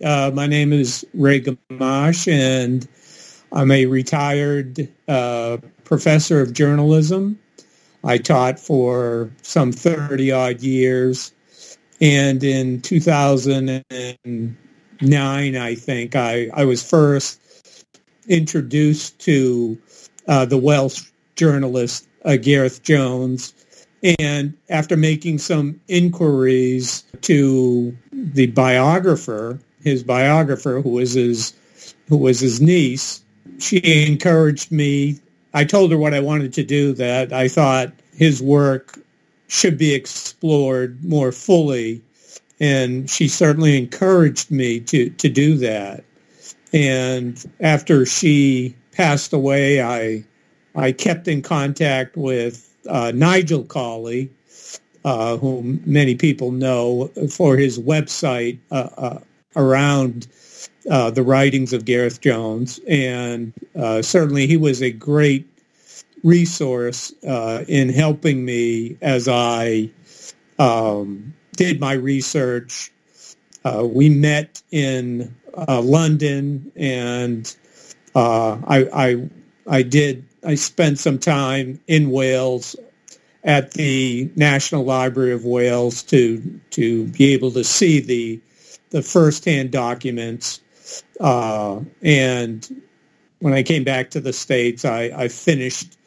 My name is Ray Gamache, and I'm a retired professor of journalism. I taught for some 30-odd years, and in 2009, I think, I was first introduced to the Welsh journalist Gareth Jones. And after making some inquiries to the biographer, his biographer, who was his niece, she encouraged me. I told her what I wanted to do, that I thought his work should be explored more fully, and she certainly encouraged me to do that. And after she passed away, I kept in contact with Nigel Colley, whom many people know for his website around the writings of Gareth Jones. And certainly he was a great resource in helping me as I did my research. We met in London, and I spent some time in Wales at the National Library of Wales to be able to see the firsthand documents. And when I came back to the States, I finished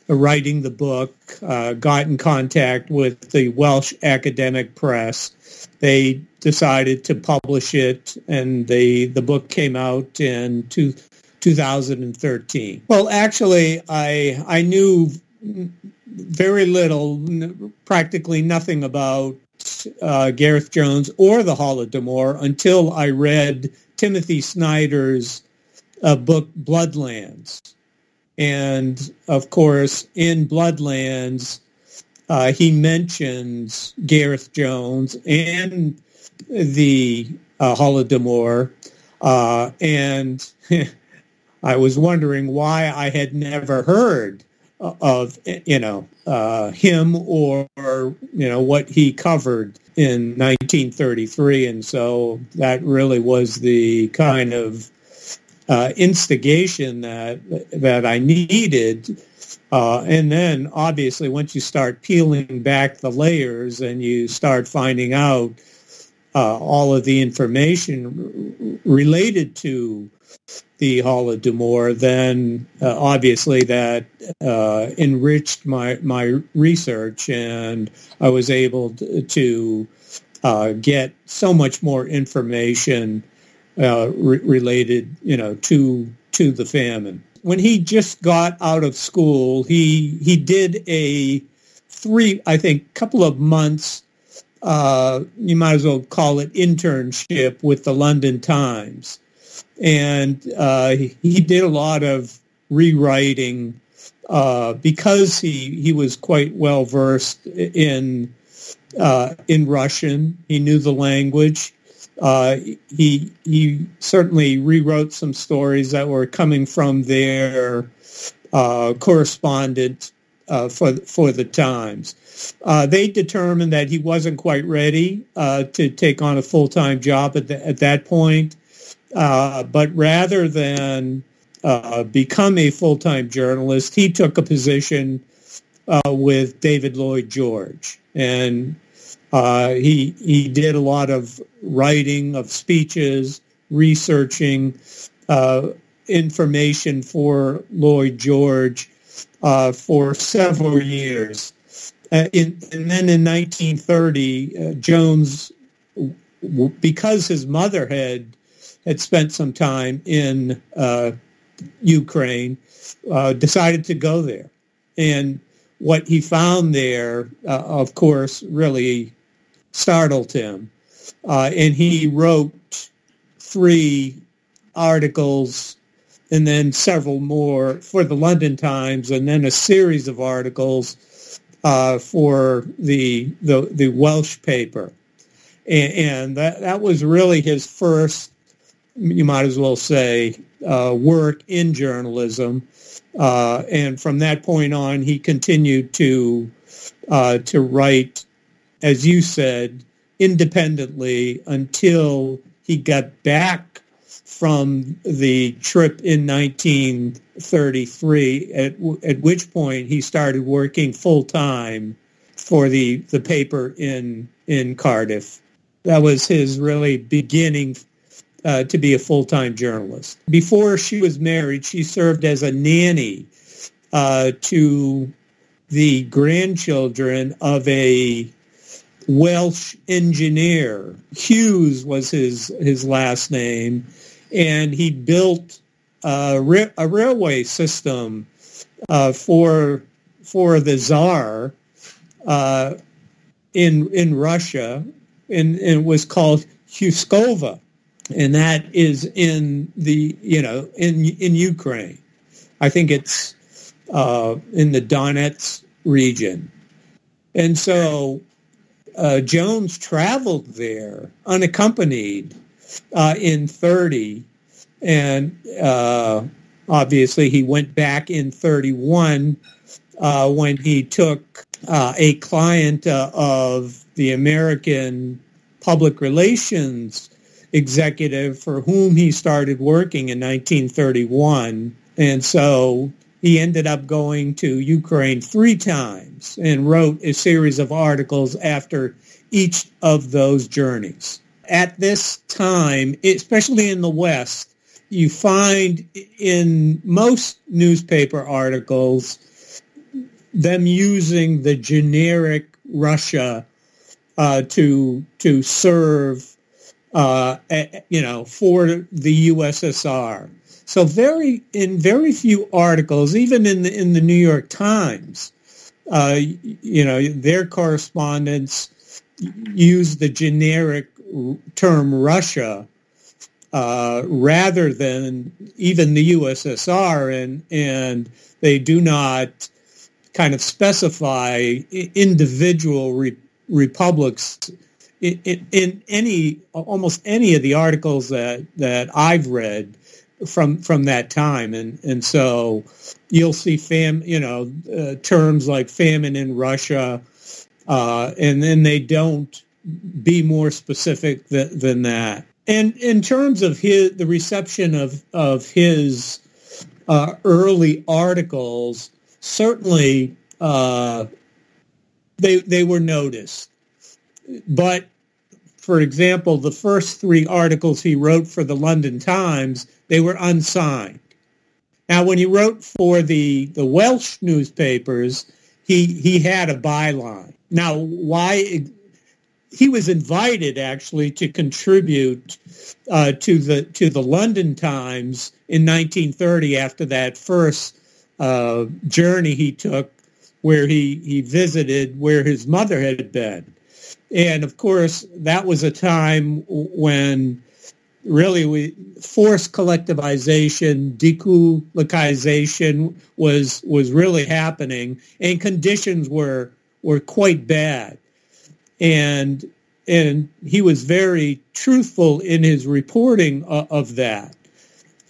writing the book, got in contact with the Welsh Academic Press. They decided to publish it, and the book came out in 2013. Well, actually, I knew very little, practically nothing about Gareth Jones or the Holodomor until I read Timothy Snyder's book Bloodlands. And, of course, in Bloodlands, he mentions Gareth Jones and the Holodomor, and I was wondering why I had never heard of, him or what he covered in 1933. And so that really was the kind of instigation that I needed. And then, obviously, once you start peeling back the layers and you start finding out all of the information related to the Holodomor, then obviously that enriched my research, and I was able to get so much more information related, to the famine. When he just got out of school, he did a couple of months, you might as well call it internship with the London Times. And he did a lot of rewriting because he was quite well versed in Russian. He knew the language. He certainly rewrote some stories that were coming from their correspondent for the Times. They determined that he wasn't quite ready to take on a full-time job at that point. But rather than become a full-time journalist, he took a position with David Lloyd George, and he did a lot of writing of speeches, researching information for Lloyd George for several years. And then in 1930, Jones, because his mother had spent some time in Ukraine, decided to go there. And what he found there, of course, really startled him. And he wrote 3 articles and then several more for the London Times, and then a series of articles for the Welsh paper. And that was really his first, you might as well say, work in journalism. And from that point on, he continued to write, as you said, independently until he got back from the trip in 1933, at which point he started working full-time for the paper in Cardiff. That was his really beginning to be a full-time journalist. Before she was married, she served as a nanny to the grandchildren of a Welsh engineer. Hughes was his last name, and he built a railway system for the Tsar in Russia, and it was called Huskova, and that is in in Ukraine. I think it's in the Donetsk region, and so Jones traveled there unaccompanied in 30, and obviously he went back in 31 when he took a client of the American public relations executive for whom he started working in 1931. And so he ended up going to Ukraine 3 times and wrote a series of articles after each of those journeys. At this time, especially in the West, you find in most newspaper articles them using the generic Russia to serve, for the USSR. So in very few articles, even in the New York Times, their correspondents use the generic term Russia rather than even the USSR, and they do not kind of specify individual republics in almost any of the articles that I've read from that time, and so you'll see terms like famine in Russia, and then they don't be more specific than that. And in terms of the reception of his early articles, certainly they were noticed. But, for example, the first 3 articles he wrote for the London Times, they were unsigned. Now, when he wrote for the Welsh newspapers, he had a byline. Now, why? He was invited, actually, to contribute to the London Times in 1930 after that first journey he took, where he visited where his mother had been. And, of course, that was a time when really forced collectivization, dekulakization was really happening, and conditions were quite bad. And he was very truthful in his reporting of that.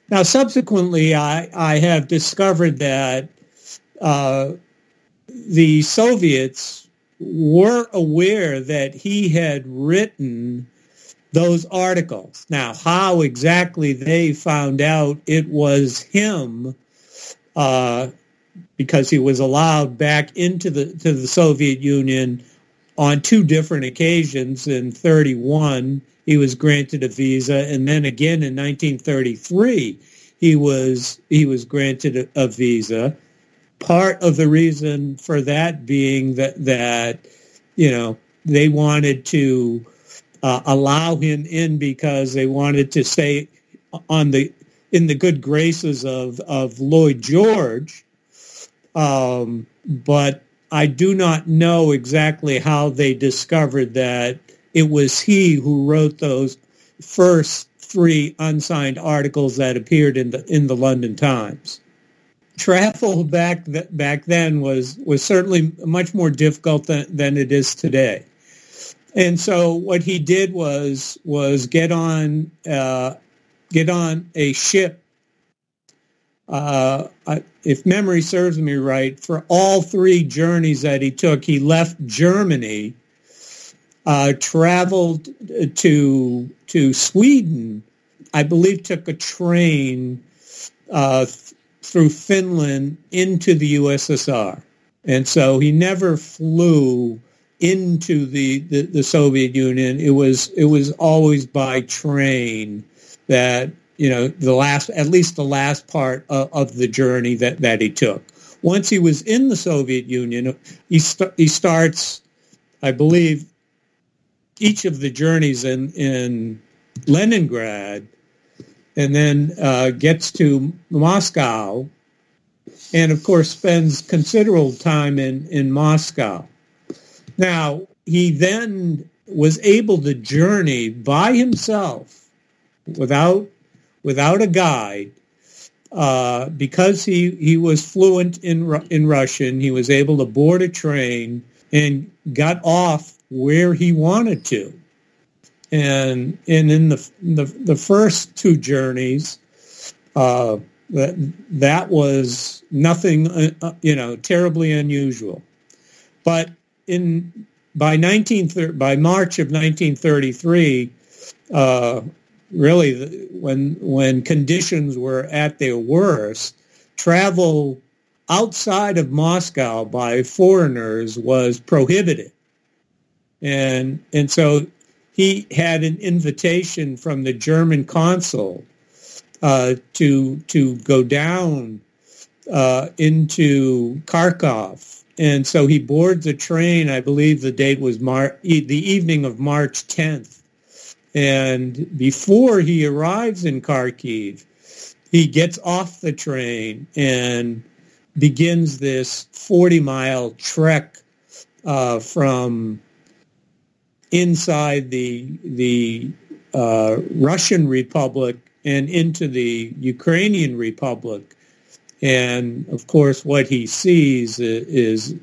Now, subsequently, I have discovered that the Soviets were aware that he had written those articles. Now, how exactly they found out it was him, because he was allowed back into the Soviet Union on 2 different occasions. In 31, he was granted a visa, and then again in 1933, he was granted a visa. Part of the reason for that being that they wanted to allow him in because they wanted to stay in the good graces of Lloyd George, but I do not know exactly how they discovered that it was he who wrote those first 3 unsigned articles that appeared in the London Times. Travel back then was certainly much more difficult than it is today. And so what he did was get on a ship. If memory serves me right, for all 3 journeys that he took, he left Germany traveled to Sweden. I believe took a train through Finland into the USSR. And so he never flew into the Soviet Union. It was always by train that, at least the last part of the journey that he took. Once he was in the Soviet Union, he starts, I believe, each of the journeys in Leningrad, and then gets to Moscow, and of course spends considerable time in Moscow. Now, he then was able to journey by himself without a guide, because he was fluent in Russian. He was able to board a train and got off where he wanted to. And in the first two journeys, that was nothing, terribly unusual. But by March of 1933, really, when conditions were at their worst, travel outside of Moscow by foreigners was prohibited, and so he had an invitation from the German consul to go down into Kharkov. And so he boards a train. I believe the date was the evening of March 10th. And before he arrives in Kharkiv, he gets off the train and begins this 40-mile trek from inside the Russian Republic and into the Ukrainian Republic. And of course, what he sees is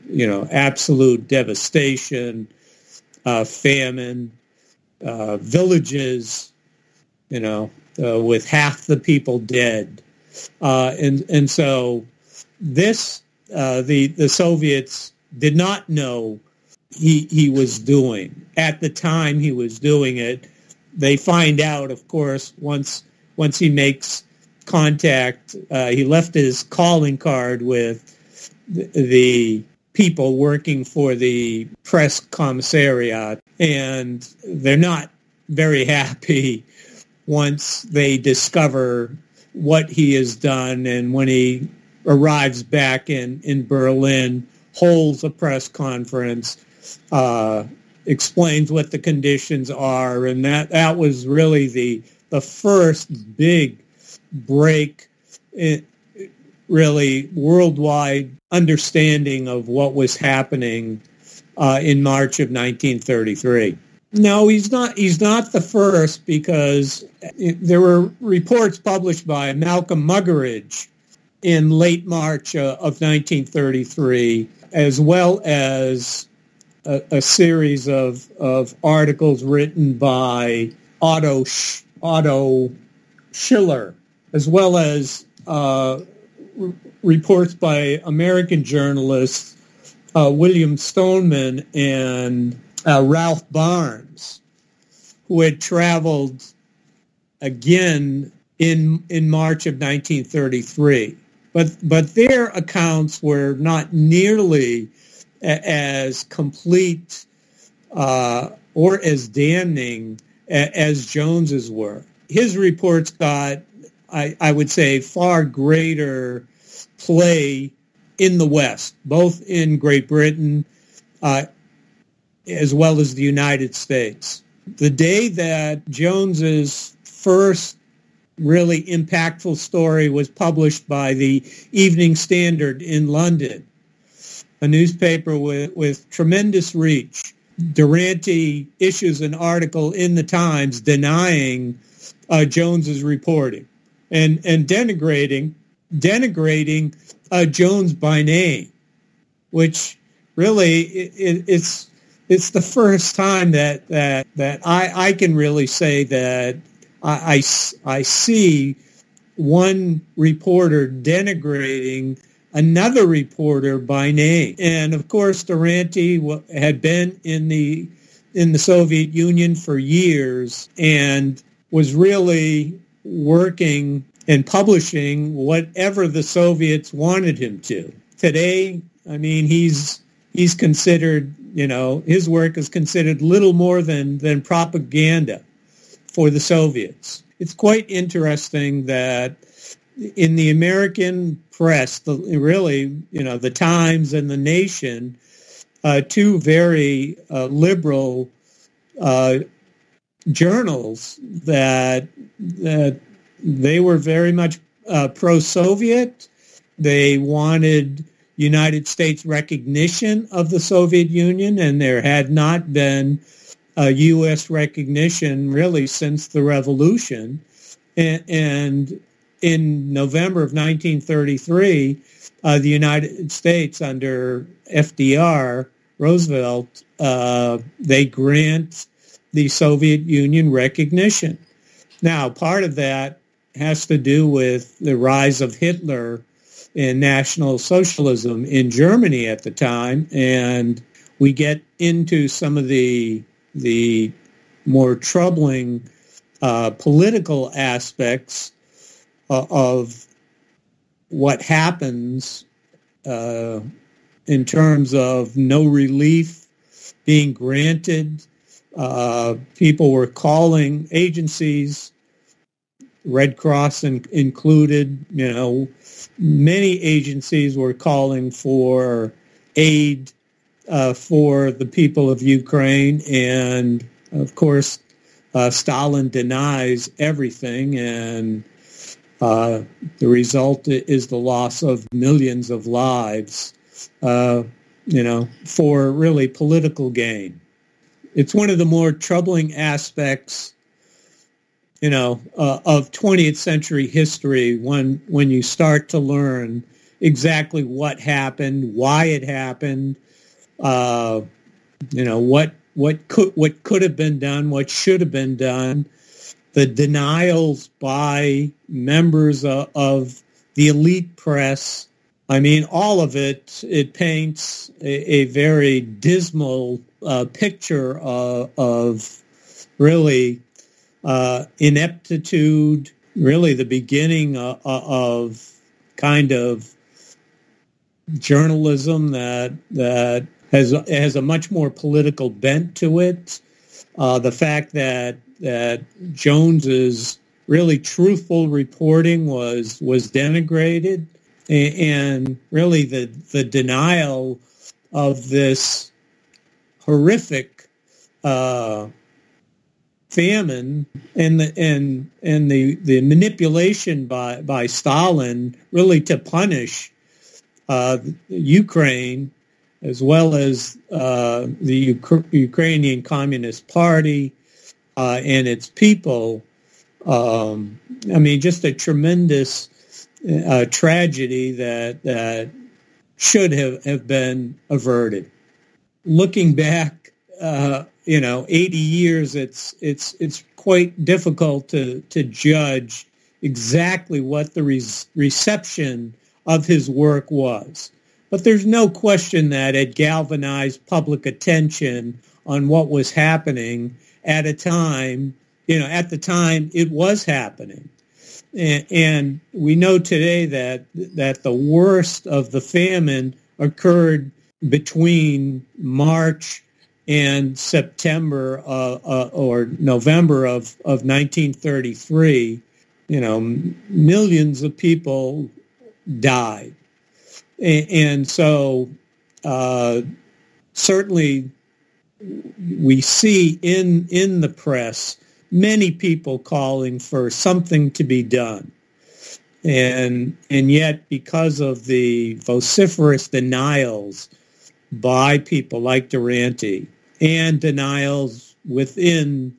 absolute devastation, famine, villages, with half the people dead, and so this the Soviets did not know he was doing at the time he was doing it. They find out, of course, once he makes contact. He left his calling card with the people working for the press commissariat, and they're not very happy once they discover what he has done. And when he arrives back in Berlin, holds a press conference, explains what the conditions are, and that was really the first big break in really worldwide understanding of what was happening in March of 1933. No, he's not the first, because there were reports published by Malcolm Muggeridge in late March of 1933, as well as a series of articles written by Otto Schiller, as well as reports by American journalists William Stoneman and Ralph Barnes, who had traveled again in March of 1933. But their accounts were not nearly as complete or as damning as Jones's were. His reports got, I would say, far greater play in the West, both in Great Britain as well as the United States. The day that Jones's first really impactful story was published by the Evening Standard in London, a newspaper with tremendous reach, Duranty issues an article in the Times denying Jones's reporting and denigrating Jones by name, which really it's the first time that I can really say that I see one reporter denigrating another reporter by name. And of course, Duranty had been in the in the Soviet Union for years and was really working and publishing whatever the Soviets wanted him to. Today, I mean, he's considered, his work is considered little more than propaganda for the Soviets. It's quite interesting that in the American press, the Times and the Nation, two very liberal journals, that they were very much pro-Soviet. They wanted United States recognition of the Soviet Union, and there had not been U.S. recognition really since the revolution. And in November of 1933, the United States under FDR, Roosevelt, they grant the Soviet Union recognition. Now, part of that has to do with the rise of Hitler and National Socialism in Germany at the time, and we get into some of the more troubling political aspects of what happens in terms of no relief being granted. People were calling agencies, Red Cross included, many agencies were calling for aid for the people of Ukraine. And, of course, Stalin denies everything, and the result is the loss of millions of lives, for really political gain. It's one of the more troubling aspects, of 20th century history when you start to learn exactly what happened, why it happened, what could have been done, what should have been done, the denials by members of the elite press. I mean, all of it paints a very dismal picture of really ineptitude, really the beginning of kind of journalism that has a much more political bent to it. The fact that Jones's really truthful reporting was denigrated, and really the denial of this horrific famine and the manipulation by Stalin really to punish Ukraine, as well as the Ukrainian Communist Party and its people. Just a tremendous tragedy that should have been averted. Looking back, 80 years, it's quite difficult to judge exactly what the reception of his work was. But there's no question that it galvanized public attention on what was happening at a time, at the time it was happening. And we know today that the worst of the famine occurred between March and September or November of 1933. Millions of people died. And so certainly we see in the press many people calling for something to be done. And yet, because of the vociferous denials by people like Duranty and denials within,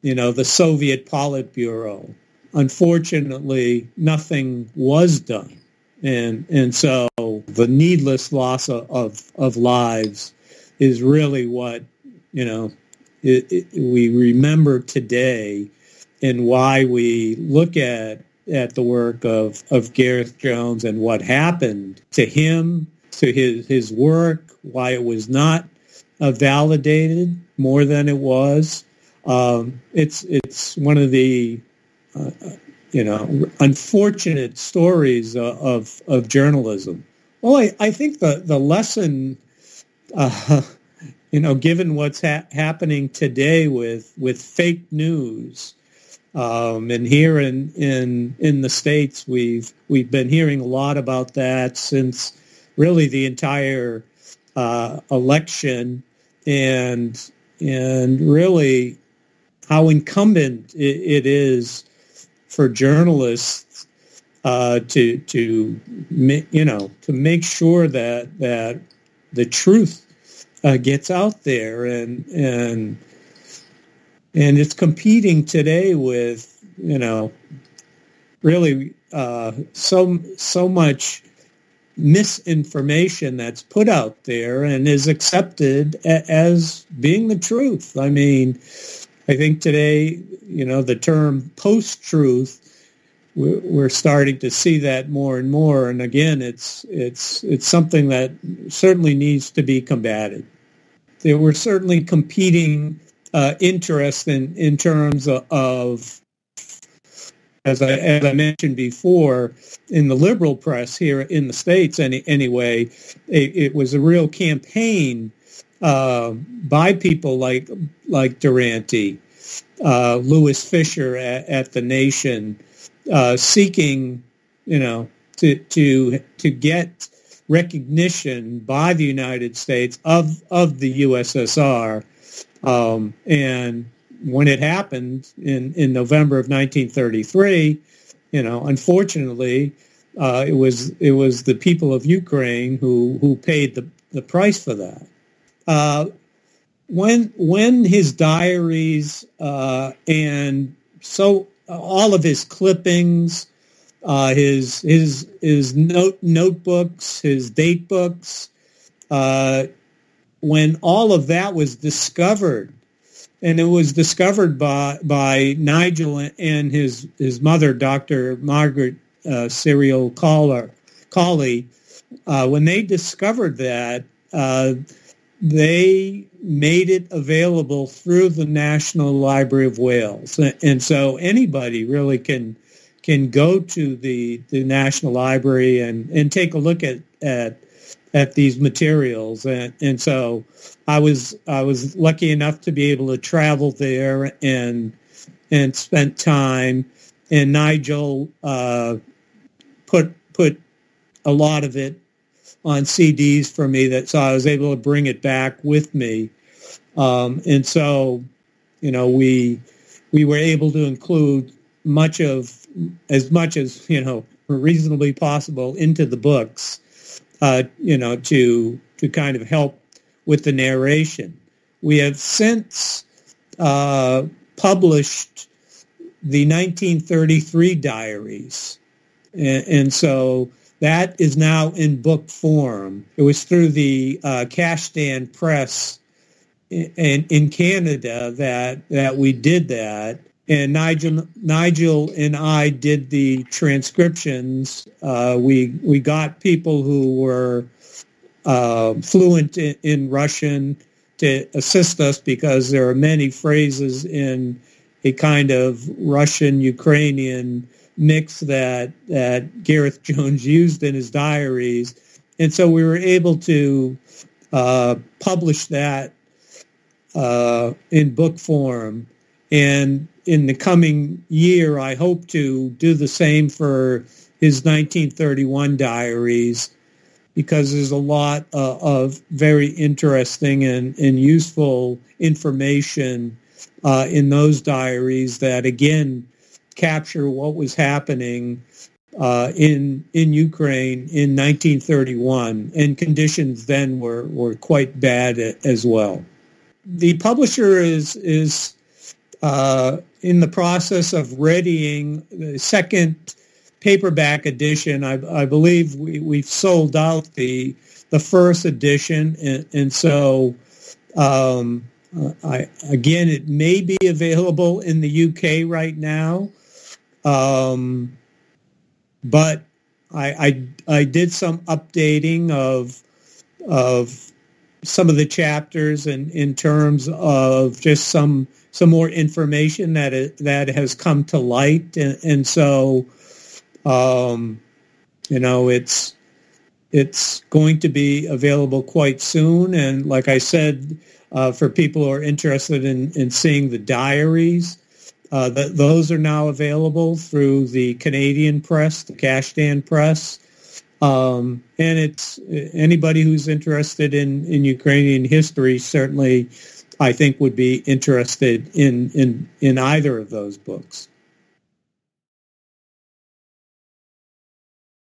the Soviet Politburo, unfortunately, nothing was done. And so the needless loss of lives is really what, we remember today, and why we look at the work of Gareth Jones and what happened to him, to his work, why it was not validated more than it was. It's one of the unfortunate stories of journalism. Well, I think the lesson, given what's happening today with fake news, and here in the States, we've been hearing a lot about that since really the entire election, and really how incumbent it is for journalists to make sure that the truth gets out there, and it's competing today with really so much misinformation that's put out there and is accepted as being the truth. I mean, I think today, the term post-truth, we're starting to see that more and more. And again, it's something that certainly needs to be combated. There were certainly competing interests in terms of, as I mentioned before, in the liberal press here in the States anyway, it was a real campaign by people like Duranty, Louis Fischer at The Nation, seeking, to get recognition by the United States of the USSR, and when it happened in November of 1933, unfortunately, it was the people of Ukraine who paid the price for that. When his diaries and so all of his clippings, his notebooks, his date books, when all of that was discovered, and it was discovered by Nigel and his mother, Dr. Margaret Serial Colley, when they discovered that, they made it available through the National Library of Wales, and so anybody really can go to the National Library and take a look at these materials, and so I was lucky enough to be able to travel there and spent time, and Nigel put a lot of it on CDs for me, so I was able to bring it back with me, and so we were able to include as much as reasonably possible into the books, to kind of help with the narration. We have since published the 1933 diaries, and so that is now in book form. It was through the Cashstand Press in Canada that we did that, and Nigel and I did the transcriptions. We got people who were fluent in Russian to assist us, because there are many phrases in a kind of Russian-Ukrainian mix that Gareth Jones used in his diaries. And so we were able to publish that in book form. And in the coming year, I hope to do the same for his 1931 diaries, because there's a lot of very interesting and useful information in those diaries that, again, capture what was happening in Ukraine in 1931, and conditions then were quite bad as well. The publisher is in the process of readying the second paperback edition. I believe we've sold out the first edition, and so it may be available in the UK right now, but I did some updating of some of the chapters and in terms of just some more information that has come to light, and so it's going to be available quite soon. And like I said, for people who are interested in seeing the diaries, those are now available through the Canadian press, the Kashdan Press. And it's anybody who's interested in Ukrainian history certainly, I think, would be interested in either of those books.